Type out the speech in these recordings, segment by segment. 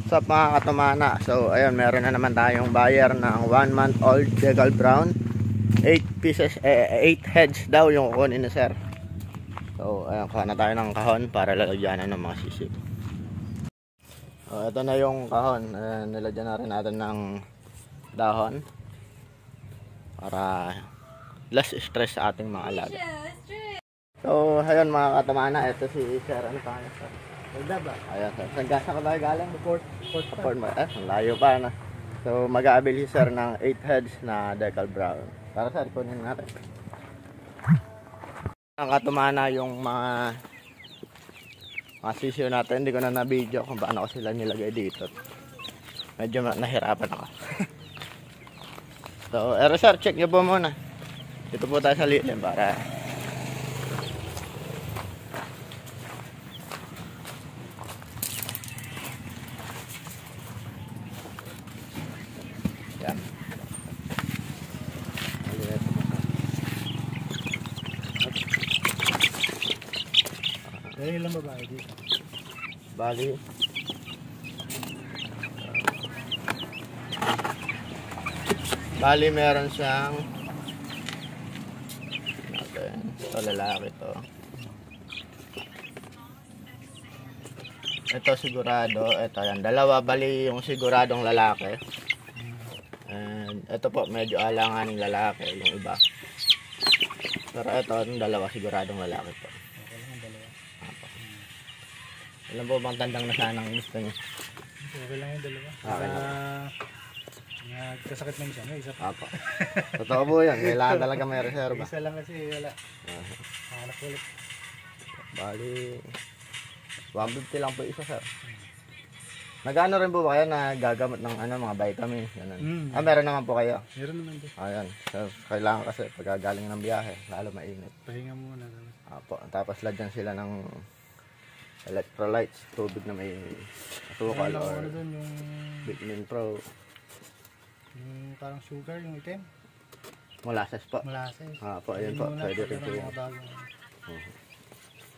Sa mga katumana, so ayun, meron na naman tayong buyer ng 1 month old Decal Brown. 8 pieces, 8 heads daw yung kukunin ni sir. So ayun, kuha na tayo ng kahon para lalagyan ng mga sisig. So ito na yung kahon, nilagyan na rin natin ng dahon para less stress sa ating mga alaga. So ayun mga katumana, ito si sir, ano pa nga sir? Ayan, saan gasa ka tayo galing? Port layo pa na. So mag-aabil si sir ng 8 heads na Decal Brown. Para sir, kunin natin. Ang katumana yung mga sisiyo natin. Hindi ko na na-video kung paano ko sila nilagay dito. Medyo nahirapan ako. So sir, check nyo po muna. Dito po tayo sa lilim para yan. Dahil lang babae dito. Bali meron siyang ito lalaki to. Ito sigurado, ito yan. Dalawa bali yung siguradong lalaki. And ito po medyo alanganing lalaki yung iba. Pero ito yung dalawa siguradong lalaki po. Alam po bang tandang na sanang gusto niya? Okay lang yung dalawa. Okay lang. Nagkasakit man siya, may isa pa. Apo. Totoo po yan. Kailangan talaga may reserva. Isa lang kasi wala. Hanap ulit. Bali 150 lang po isa sir. Nag-ano rin po ba kayo na gagamot ng mga vitamins? Meron naman po kayo? Meron naman din. Ayan. So, kailangan kasi pagkagaling ng biyahe, lalo mainit. Pahinga muna. Apo. Tapos lagyan sila ng electrolytes, tubig na may asukal or doon yung vitamin pro. Yung parang sugar, yung itim. Molasses po. Molasses. Apo, ayun po. Pwede rin po yun.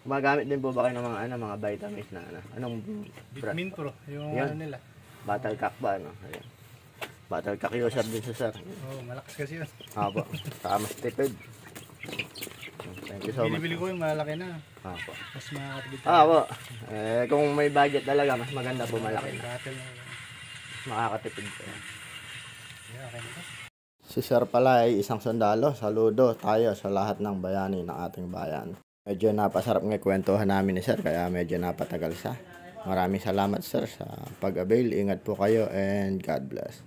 Gumagamit din po ba kayo ng mga vitamins na anong Vitamin Pro, yung yan. nila. Battle Cock ba ano? Ayun. Battle Cock user din sa sir. Malakas kasi yun. Apo. Saka mas tipid. Thank you so much. Binibili ko yung malaki na. Apo. Mas makakatibid. Apo. Kung may budget talaga, mas maganda po malaki na. Battle na. Makakatipid po. Okay na. Si sir pala ay isang sundalo. Saludo tayo sa lahat ng bayani ng ating bayan. Medyo napasarap ng kwentuhan namin ni sir, kaya medyo napatagal siya. Maraming salamat sir sa pag-avail. Ingat po kayo and God bless.